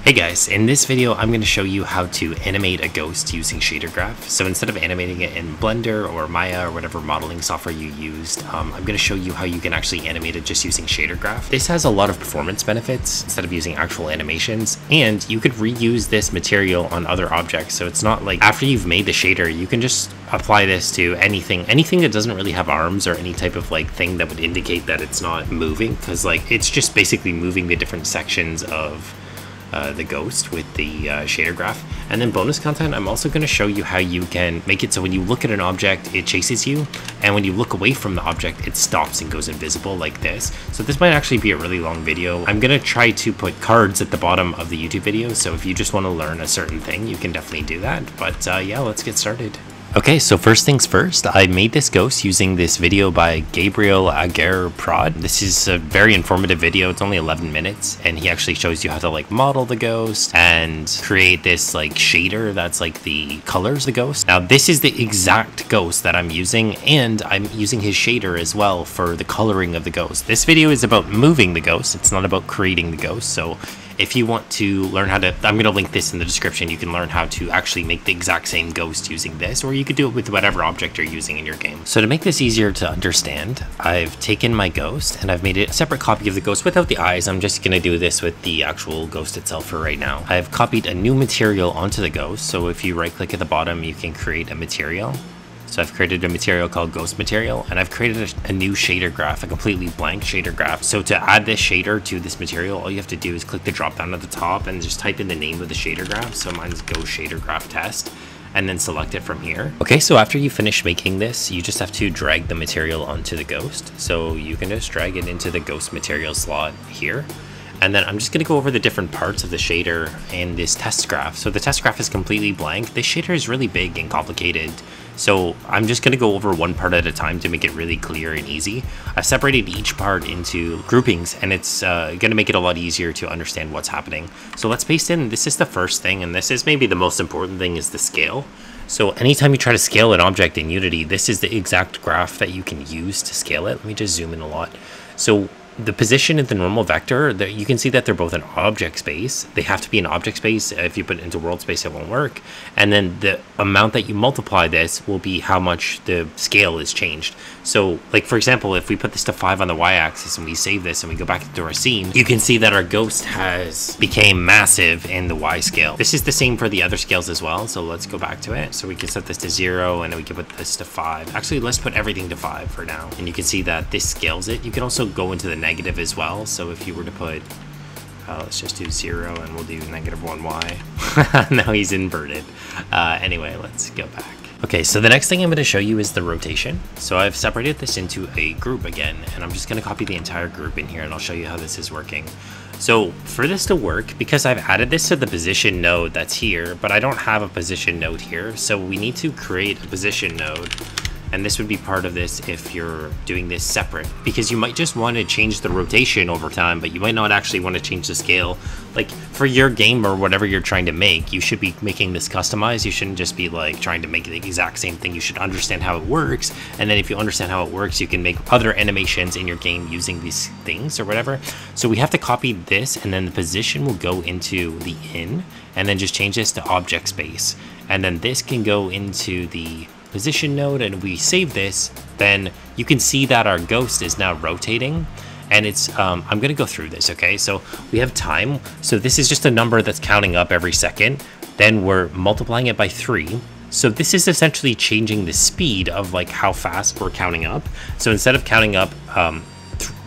Hey guys, in this video I'm going to show you how to animate a ghost using shader graph. So instead of animating it in Blender or Maya or whatever modeling software you used, I'm going to show you how you can actually animate it just using shader graph. This has a lot of performance benefits instead of using actual animations, and you could reuse this material on other objects. So it's not like after you've made the shader, you can just apply this to anything that doesn't really have arms or any type of like thing that would indicate that it's not moving, because like it's just basically moving the different sections of the ghost with the shader graph. And then bonus content, I'm also going to show you how you can make it so when you look at an object it chases you, and when you look away from the object it stops and goes invisible like this. So this might actually be a really long video. I'm going to try to put cards at the bottom of the YouTube video, so if you just want to learn a certain thing you can definitely do that. But yeah, let's get started. Okay, so first things first, I made this ghost using this video by Gabriel Aguirre-Prod. This is a very informative video. It's only 11 minutes, and he actually shows you how to like model the ghost and create this like shader that's like the colors the ghost. Now this is the exact ghost that I'm using, and I'm using his shader as well for the coloring of the ghost. This video is about moving the ghost. It's not about creating the ghost. So if you want to learn how to, I'm going to link this in the description. You can learn how to actually make the exact same ghost using this, or you could do it with whatever object you're using in your game. So to make this easier to understand, I've taken my ghost and I've made it a separate copy of the ghost without the eyes. I'm just going to do this with the actual ghost itself for right now. I've copied a new material onto the ghost. So if you right click at the bottom, you can create a material. So I've created a material called Ghost Material, and I've created a new shader graph, a completely blank shader graph. So to add this shader to this material, all you have to do is click the drop down at the top and just type in the name of the shader graph. So mine's Ghost Shader Graph Test, and then select it from here. Okay, so after you finish making this, you just have to drag the material onto the ghost. So you can just drag it into the Ghost Material slot here. And then I'm just going to go over the different parts of the shader in this test graph. So the test graph is completely blank. This shader is really big and complicated, so I'm just going to go over one part at a time to make it really clear and easy. I've separated each part into groupings, and it's going to make it a lot easier to understand what's happening. So let's paste in, this is the first thing, and this is maybe the most important thing, is the scale. So anytime you try to scale an object in Unity, this is the exact graph that you can use to scale it. Let me just zoom in a lot. So the position and the normal vector, you can see that they're both an object space. They have to be an object space. If you put it into world space, it won't work. And then the amount that you multiply this will be how much the scale is changed. So like, for example, if we put this to 5 on the y-axis and we save this and we go back into our scene, you can see that our ghost has became massive in the y scale. This is the same for the other scales as well. So let's go back to it. So we can set this to 0, and then we can put this to 5. Actually, let's put everything to 5 for now. And you can see that this scales it. You can also go into the negative as well. So if you were to put, let's just do 0, and we'll do -1y. Now he's inverted. Anyway, let's go back. Okay, so the next thing I'm going to show you is the rotation. So I've separated this into a group again, and I'm just going to copy the entire group in here, and I'll show you how this is working. So for this to work, because I've added this to the position node that's here, but I don't have a position node here, so we need to create a position node. And this would be part of this if you're doing this separate, because you might just want to change the rotation over time, but you might not actually want to change the scale. Like for your game or whatever you're trying to make, you should be making this customized. You shouldn't just be like trying to make the exact same thing. You should understand how it works. And then if you understand how it works, you can make other animations in your game using these things or whatever. So we have to copy this, and then the position will go into the in, and then just change this to object space. And then this can go into the position node, and we save this, then you can see that our ghost is now rotating. And it's I'm gonna go through this. Okay, so we have time, so this is just a number that's counting up every second, then we're multiplying it by 3. So this is essentially changing the speed of like how fast we're counting up. So instead of counting up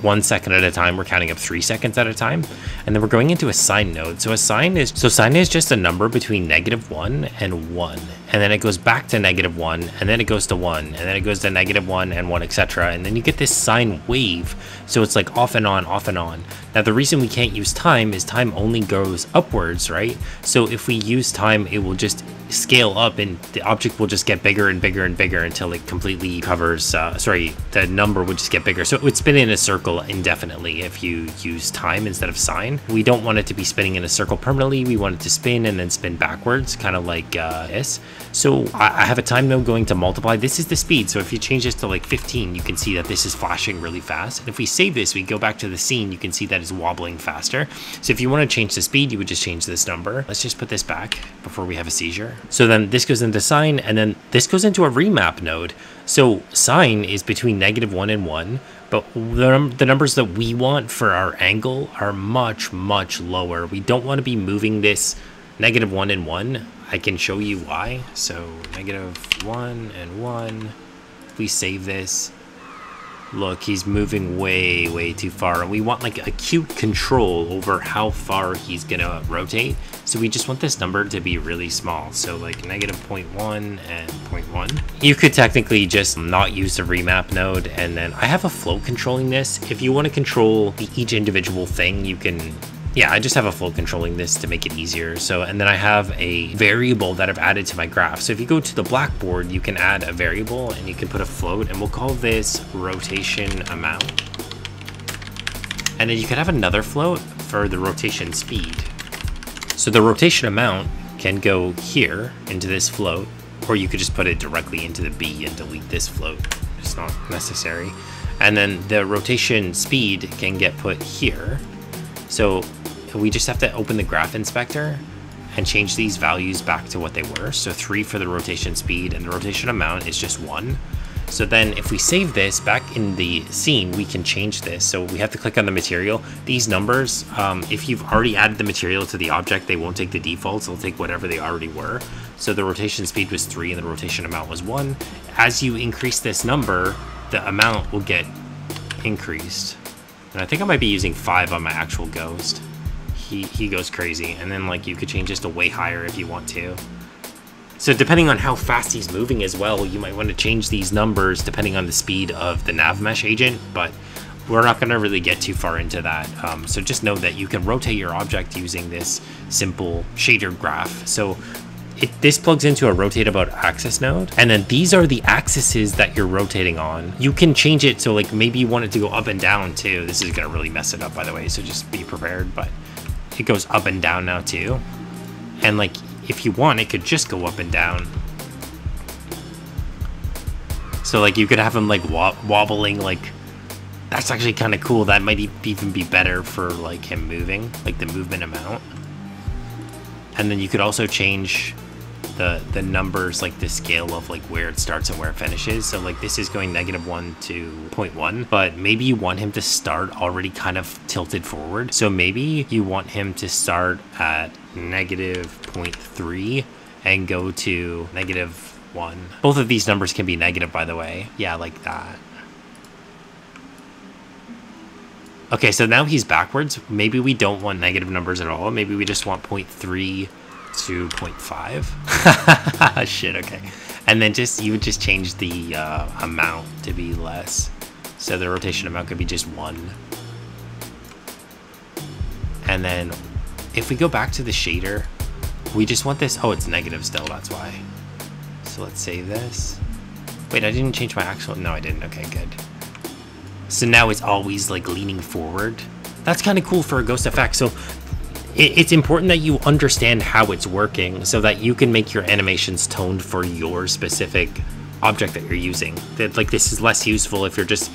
1 second at a time, we're counting up 3 seconds at a time. And then we're going into a sine node. So sine is just a number between -1 and 1, and then it goes back to -1, and then it goes to 1, and then it goes to -1 and 1, etc. And then you get this sine wave. So it's like off and on, off and on. Now the reason we can't use time is time only goes upwards, right? So if we use time, it will just scale up, and the object will just get bigger and bigger and bigger until it completely covers, the number would just get bigger. So it would spin in a circle indefinitely if you use time instead of sine. We don't want it to be spinning in a circle permanently. We want it to spin and then spin backwards, kind of like this. So I have a time node going to multiply. This is the speed. So if you change this to like 15, you can see that this is flashing really fast. And if we save this, we go back to the scene, you can see that that is wobbling faster. So if you want to change the speed, you would just change this number. Let's just put this back before we have a seizure. So then this goes into sine, and then this goes into a remap node. So sine is between -1 and 1, but the numbers that we want for our angle are much, much lower. We don't want to be moving this -1 and 1. I can show you why. So -1 and 1. If we save this, look, he's moving way, way too far. And we want like acute control over how far he's gonna rotate. So we just want this number to be really small. So like -0.1 and 0.1. You could technically just not use the remap node. And then I have a float controlling this. If you want to control each individual thing, you can... Yeah, I just have a float controlling this to make it easier. So, and then I have a variable that I've added to my graph. So if you go to the blackboard, you can add a variable and you can put a float, and we'll call this rotation amount. And then you can have another float for the rotation speed. So the rotation amount can go here into this float, or you could just put it directly into the B and delete this float. It's not necessary. And then the rotation speed can get put here. So we just have to open the graph inspector and change these values back to what they were. So 3 for the rotation speed, and the rotation amount is just 1. So then if we save this back in the scene, we can change this. So we have to click on the material. These numbers, if you've already added the material to the object, they won't take the defaults. They'll take whatever they already were. So the rotation speed was 3 and the rotation amount was 1. As you increase this number, the amount will get increased. And I think I might be using 5 on my actual ghost. He goes crazy. And then like you could change this to way higher if you want to. So depending on how fast he's moving as well, you might want to change these numbers depending on the speed of the nav mesh agent, but we're not going to really get too far into that. So just know that you can rotate your object using this simple shader graph. So this plugs into a rotate about axis node, and then these are the axes that you're rotating on. You can change it so like maybe you want it to go up and down too. This is gonna really mess it up, by the way, so just be prepared. But it goes up and down now too, and like if you want, it could just go up and down. So like you could have him like wobbling, like that's actually kind of cool. That might even be better for like him moving, like the movement amount. And then you could also change the numbers, like the scale of like where it starts and where it finishes. So like this is going -1 to 0.1, but maybe you want him to start already kind of tilted forward. So maybe you want him to start at -0.3 and go to -1. Both of these numbers can be negative, by the way. Yeah, like that. Okay, so now he's backwards. Maybe we don't want negative numbers at all. Maybe we just want 0.3 to 0.5. Shit, okay. And then you would just change the amount to be less. So the rotation amount could be just 1. And then if we go back to the shader, we just want this. Oh, it's negative still, that's why. So let's save this. Wait, I didn't change my actual. No, I didn't. Okay, good. So now it's always like leaning forward. That's kind of cool for a ghost effect. So it's important that you understand how it's working so that you can make your animations toned for your specific object that you're using. That like this is less useful if you're just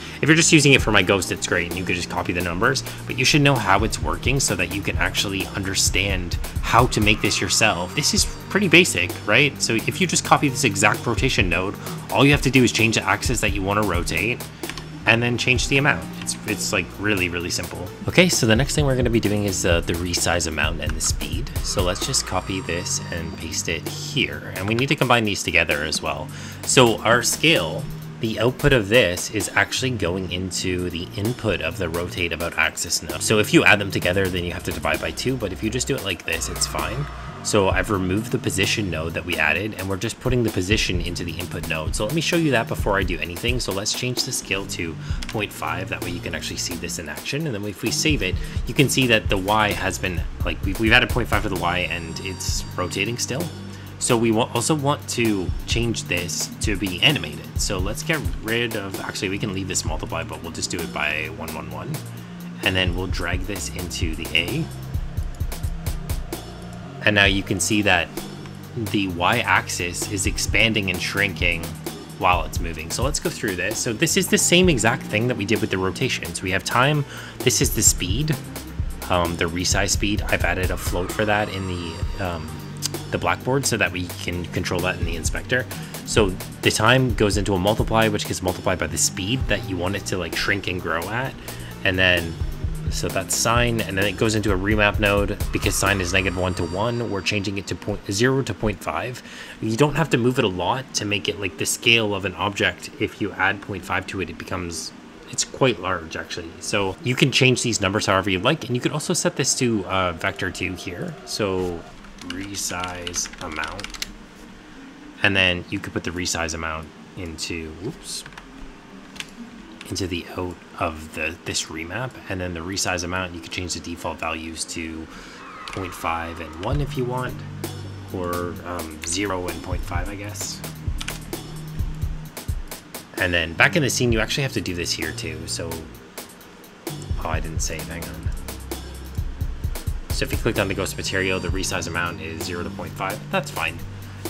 using it for my ghost. It's great and you could just copy the numbers, but you should know how it's working so that you can actually understand how to make this yourself. This is pretty basic, right? So if you just copy this exact rotation node, all you have to do is change the axis that you want to rotate and then change the amount. It's like really, really simple. Okay, so the next thing we're gonna be doing is the resize amount and the speed. So let's just copy this and paste it here. And we need to combine these together as well. So our scale, the output of this is actually going into the input of the rotate about axis node. So if you add them together, then you have to divide by 2, but if you just do it like this, it's fine. So I've removed the position node that we added, and we're just putting the position into the input node. So let me show you that before I do anything. So let's change the scale to 0.5. That way you can actually see this in action. And then if we save it, you can see that the Y has been, like we've added 0.5 to the Y and it's rotating still. So we also want to change this to be animated. So let's get rid of, actually we can leave this multiply, but we'll just do it by 111. And then we'll drag this into the A. And now you can see that the Y-axis is expanding and shrinking while it's moving. So let's go through this. So this is the same exact thing that we did with the rotation. So we have time. This is the speed, the resize speed. I've added a float for that in the blackboard so that we can control that in the inspector. So the time goes into a multiply, which gets multiplied by the speed that you want it to like shrink and grow at. And then, so that's sine, and then it goes into a remap node. Because sine is -1 to 1, we're changing it to 0 to 0.5. You don't have to move it a lot to make it like the scale of an object. If you add 0.5 to it, it's quite large actually. So you can change these numbers however you like, and you could also set this to vector 2 here. So resize amount, and then you could put the resize amount into the out of this remap, and then the resize amount, you could change the default values to 0.5 and 1 if you want, or 0 and 0.5, I guess. And then back in the scene, you actually have to do this here too. So, oh, I didn't save, hang on. So if you clicked on the ghost material, the resize amount is 0 to 0.5, that's fine.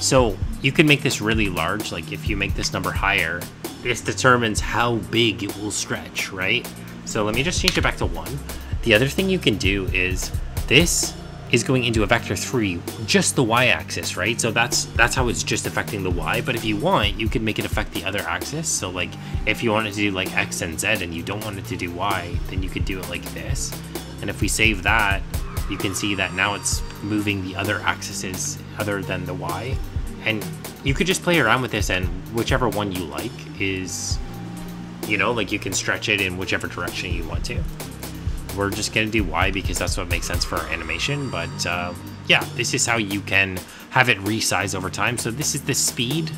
So you can make this really large, like if you make this number higher, this determines how big it will stretch, right? So let me just change it back to 1. The other thing you can do is, this is going into a vector 3, just the y-axis, right? So that's how it's just affecting the y, but if you want, you could make it affect the other axis. So like, if you wanted to do like x and z and you don't want it to do y, then you could do it like this. And if we save that, you can see that now it's moving the other axes other than the y. And you could just play around with this, and whichever one you like is, you know, like you can stretch it in whichever direction you want to. We're just gonna do y because that's what makes sense for our animation, but yeah, this is how you can have it resize over time. So this is the speed,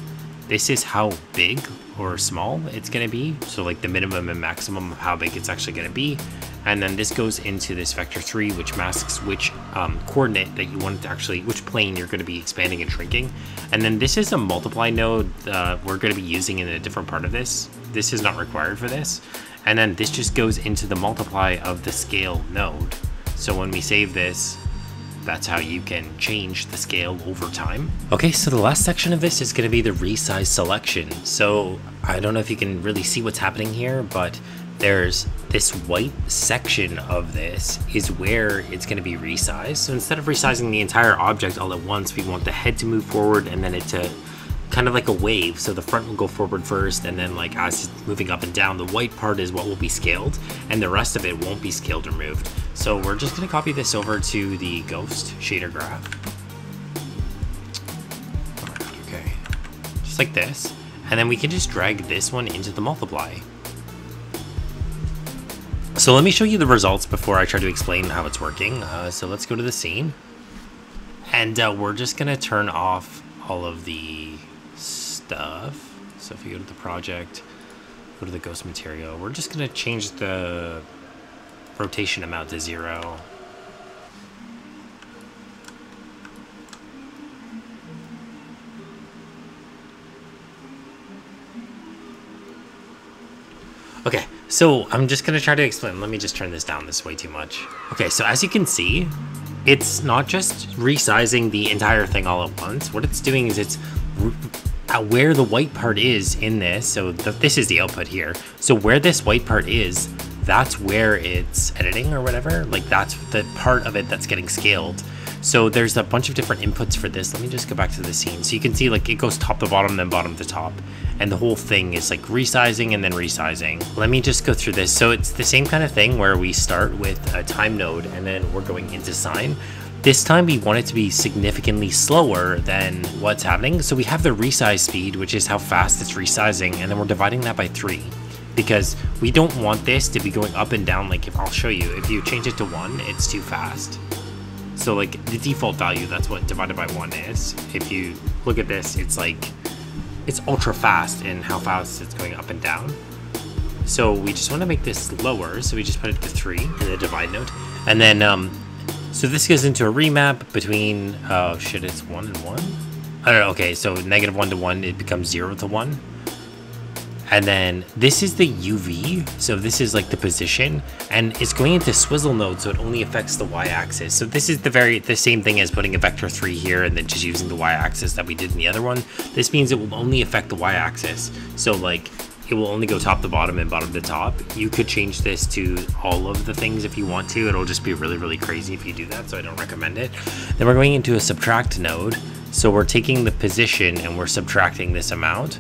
this is how big or small it's gonna be, so like the minimum and maximum of how big it's actually gonna be. And then this goes into this vector 3, which masks which coordinate that you want it to actually, which plane you're going to be expanding and shrinking. And then this is a multiply node we're going to be using in a different part of this. This is not required for this. And then this just goes into the multiply of the scale node. So when we save this, that's how you can change the scale over time. Okay, so the last section of this is going to be the resize selection. So I don't know if you can really see what's happening here, but there's this white section of this is where it's going to be resized. So instead of resizing the entire object all at once, we want the head to move forward and then it to kind of like a wave. So the front will go forward first, and then like as it's moving up and down, the white part is what will be scaled and the rest of it won't be scaled or moved. So we're just going to copy this over to the ghost shader graph. Okay, just like this. And then we can just drag this one into the multiply. So let me show you the results before I try to explain how it's working. So let's go to the scene, and we're just gonna turn off all of the stuff. So if you go to the project, go to the ghost material, we're just gonna change the rotation amount to 0. Okay, so I'm just gonna try to explain. Let me just turn this down, this is way too much. Okay, so as you can see, it's not just resizing the entire thing all at once. What it's doing is it's where the white part is in this. So this is the output here. So where this white part is, that's where it's editing or whatever. Like that's the part of it that's getting scaled. So there's a bunch of different inputs for this. Let me just go back to the scene. So you can see like it goes top to bottom, then bottom to top. And the whole thing is like resizing and then resizing. Let me just go through this. So it's the same kind of thing where we start with a time node and then we're going into sine. This time we want it to be significantly slower than what's happening. So we have the resize speed, which is how fast it's resizing, and then we're dividing that by 3. Because we don't want this to be going up and down. Like if I'll show you, if you change it to 1, it's too fast. So like the default value, that's what divided by 1 is. If you look at this, it's like, it's ultra fast in how fast it's going up and down. So we just want to make this lower. So we just put it to 3 in the divide node. And then, so this goes into a remap between, oh shit, it's 1 and 1. I don't know, okay, so -1 to 1, it becomes 0 to 1. And then this is the UV, so this is like the position, and it's going into swizzle mode, so it only affects the y-axis. So this is the same thing as putting a vector 3 here and then just using the y-axis that we did in the other one. This means it will only affect the y-axis, so like it will only go top to bottom and bottom to top. You could change this to all of the things if you want to. It'll just be really crazy if you do that, so I don't recommend it. Then we're going into a subtract node, so we're taking the position and we're subtracting this amount.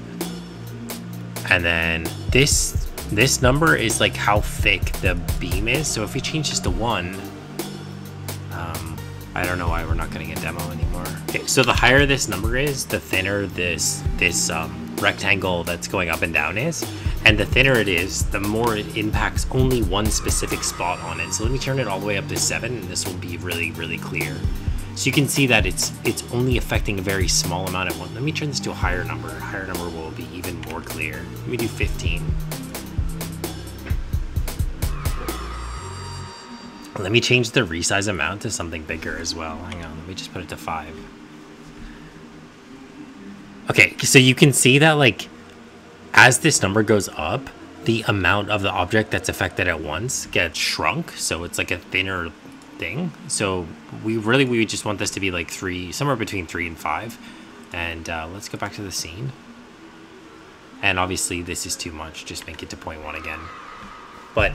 And then this number is like how thick the beam is. So if we change this to 1, I don't know why we're not getting a demo anymore. Okay, so the higher this number is, the thinner this rectangle that's going up and down is. And the thinner it is, the more it impacts only one specific spot on it. So let me turn it all the way up to 7, and this will be really clear. So you can see that it's only affecting a very small amount at once. Let me turn this to a higher number. A higher number will be even more clear. Let me do 15. Let me change the resize amount to something bigger as well. Hang on, let me just put it to 5. Okay, so you can see that like as this number goes up, the amount of the object that's affected at once gets shrunk. So it's like a thinner thing. So we just want this to be like 3, somewhere between 3 and 5. And let's go back to the scene. And obviously this is too much, just make it to 0.1 again. But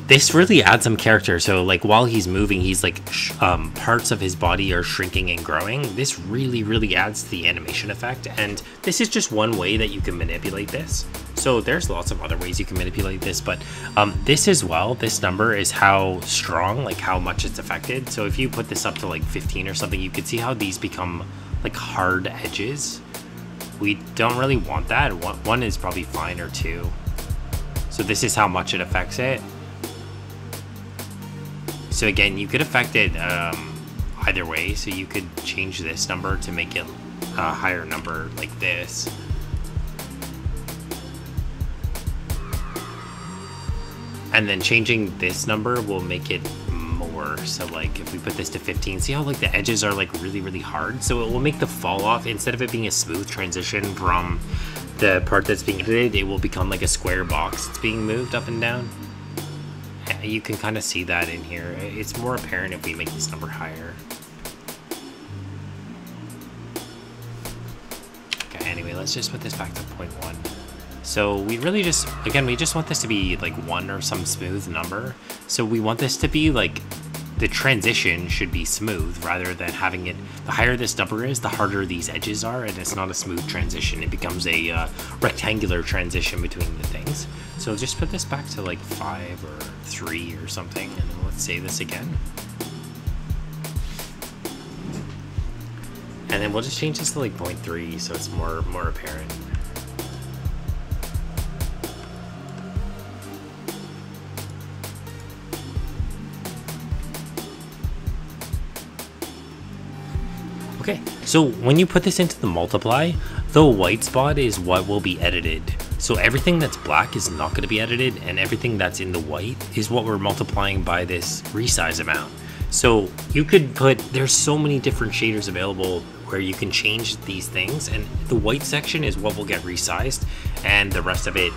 this really adds some character. So like while he's moving, he's like parts of his body are shrinking and growing. This really adds to the animation effect. And this is just one way that you can manipulate this. So there's lots of other ways you can manipulate this, but this as well, this number is how strong, like how much it's affected. So if you put this up to like 15 or something, you could see how these become like hard edges. We don't really want that. One is probably fine, or 2. So this is how much it affects it. So again, you could affect it either way. So you could change this number to make it a higher number like this. And then changing this number will make it more. So like if we put this to 15, see how like the edges are like really hard? So it will make the fall off, instead of it being a smooth transition from the part that's being edited, it will become like a square box. It's being moved up and down. You can kind of see that in here. It's more apparent if we make this number higher. Okay, anyway, let's just put this back to 0.1. So we really just, again, we just want this to be like 1 or some smooth number. So we want this to be like, the transition should be smooth rather than having it, the higher this number is, the harder these edges are, and it's not a smooth transition. It becomes a rectangular transition between the things. So just put this back to like 5 or 3 or something, and then let's save this again. And then we'll just change this to like 0.3 so it's more apparent. Okay, so when you put this into the multiply, the white spot is what will be edited. So everything that's black is not going to be edited, and everything that's in the white is what we're multiplying by this resize amount. So you could put, there's so many different shaders available where you can change these things, and the white section is what will get resized, and the rest of it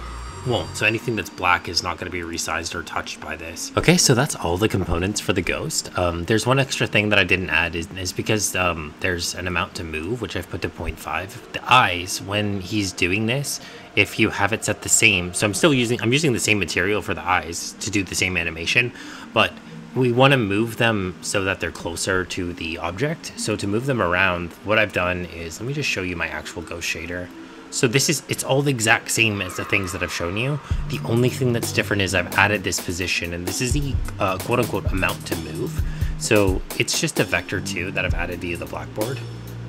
won't. So anything that's black is not going to be resized or touched by this. Okay, so that's all the components for the ghost. There's one extra thing that I didn't add is because there's an amount to move, which I've put to 0.5. The eyes, when he's doing this, if you have it set the same, so I'm using the same material for the eyes to do the same animation, but we want to move them so that they're closer to the object. So to move them around, what I've done is, let me just show you my actual ghost shader. So it's all the exact same as the things that I've shown you. The only thing that's different is I've added this position, and this is the quote-unquote amount to move. So it's just a vector 2 that I've added via the blackboard.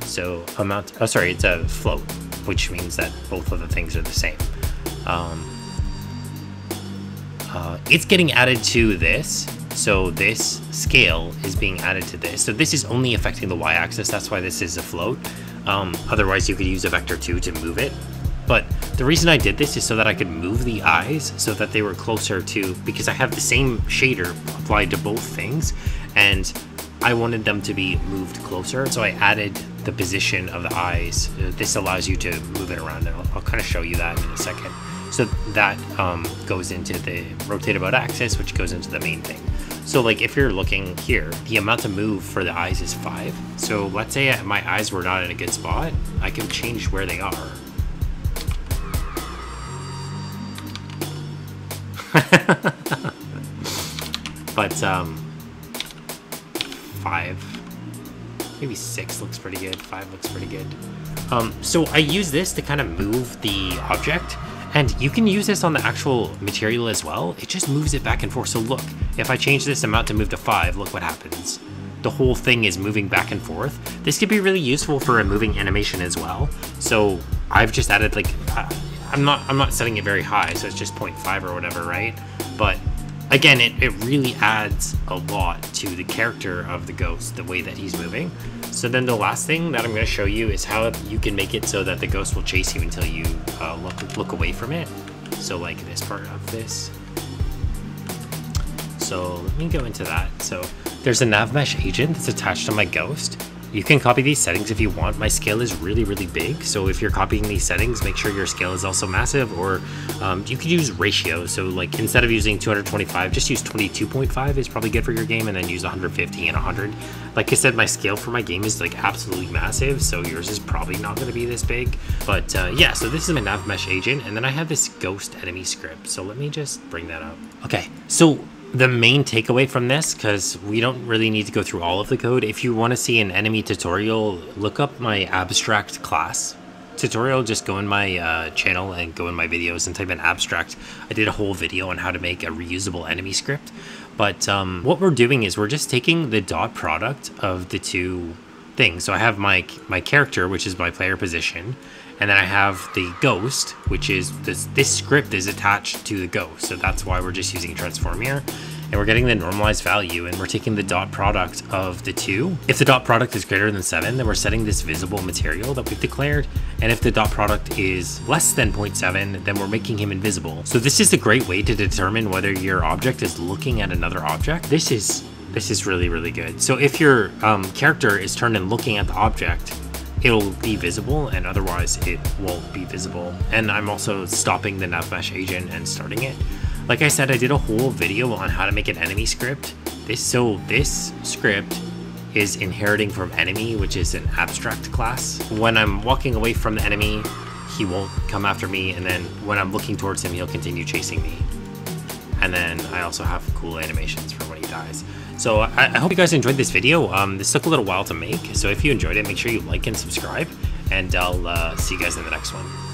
So it's a float, which means that both of the things are the same. It's getting added to this. So this scale is being added to this. So this is only affecting the y-axis. That's why this is a float. Otherwise you could use a vector 2 to move it. But the reason I did this is so that I could move the eyes so that they were closer to, because I have the same shader applied to both things, and I wanted them to be moved closer. So I added the position of the eyes. This allows you to move it around, and I'll kind of show you that in a second. So that goes into the rotate about axis, which goes into the main thing. So like if you're looking here, the amount to move for the eyes is 5. So let's say my eyes were not in a good spot, I can change where they are. But 5, maybe 6 looks pretty good. 5 looks pretty good. So I use this to kind of move the object, and you can use this on the actual material as well. It just moves it back and forth. So look, if I change this amount to move to 5, look what happens. The whole thing is moving back and forth. This could be really useful for a moving animation as well. So I've just added like, I'm not setting it very high, so it's just 0.5 or whatever, right? But again, it really adds a lot to the character of the ghost, the way that he's moving. So then the last thing that I'm going to show you is how you can make it so that the ghost will chase you until you look away from it. So like this part of this. So let me go into that. So there's a nav mesh agent that's attached to my ghost. You can copy these settings if you want. My scale is really, really big. So if you're copying these settings, make sure your scale is also massive, or you could use ratio. So like instead of using 225, just use 22.5 is probably good for your game, and then use 150 and 100. Like I said, my scale for my game is like absolutely massive, so yours is probably not going to be this big. But yeah, so this is my nav mesh agent, and then I have this ghost enemy script. So let me just bring that up. Okay, so the main takeaway from this, because we don't really need to go through all of the code, if you want to see an enemy tutorial, look up my abstract class tutorial. Just go in my channel and go in my videos and type in abstract. I did a whole video on how to make a reusable enemy script. But what we're doing is we're just taking the dot product of the two things. So I have my character, which is my player position, and then I have the ghost, which is this script is attached to the ghost. So that's why we're just using transform here. And we're getting the normalized value, and we're taking the dot product of the two. If the dot product is greater than 7, then we're setting this visible material that we've declared. And if the dot product is less than 0.7, then we're making him invisible. So this is a great way to determine whether your object is looking at another object. This is really, really good. So if your character is turned and looking at the object, it'll be visible, and otherwise it won't be visible. And I'm also stopping the nav mesh agent and starting it. Like I said, I did a whole video on how to make an enemy script. This script is inheriting from enemy, which is an abstract class. When I'm walking away from the enemy, he won't come after me, and then when I'm looking towards him, he'll continue chasing me. And then I also have cool animations for when he dies. So I hope you guys enjoyed this video. This took a little while to make, so if you enjoyed it, make sure you like and subscribe, and I'll see you guys in the next one.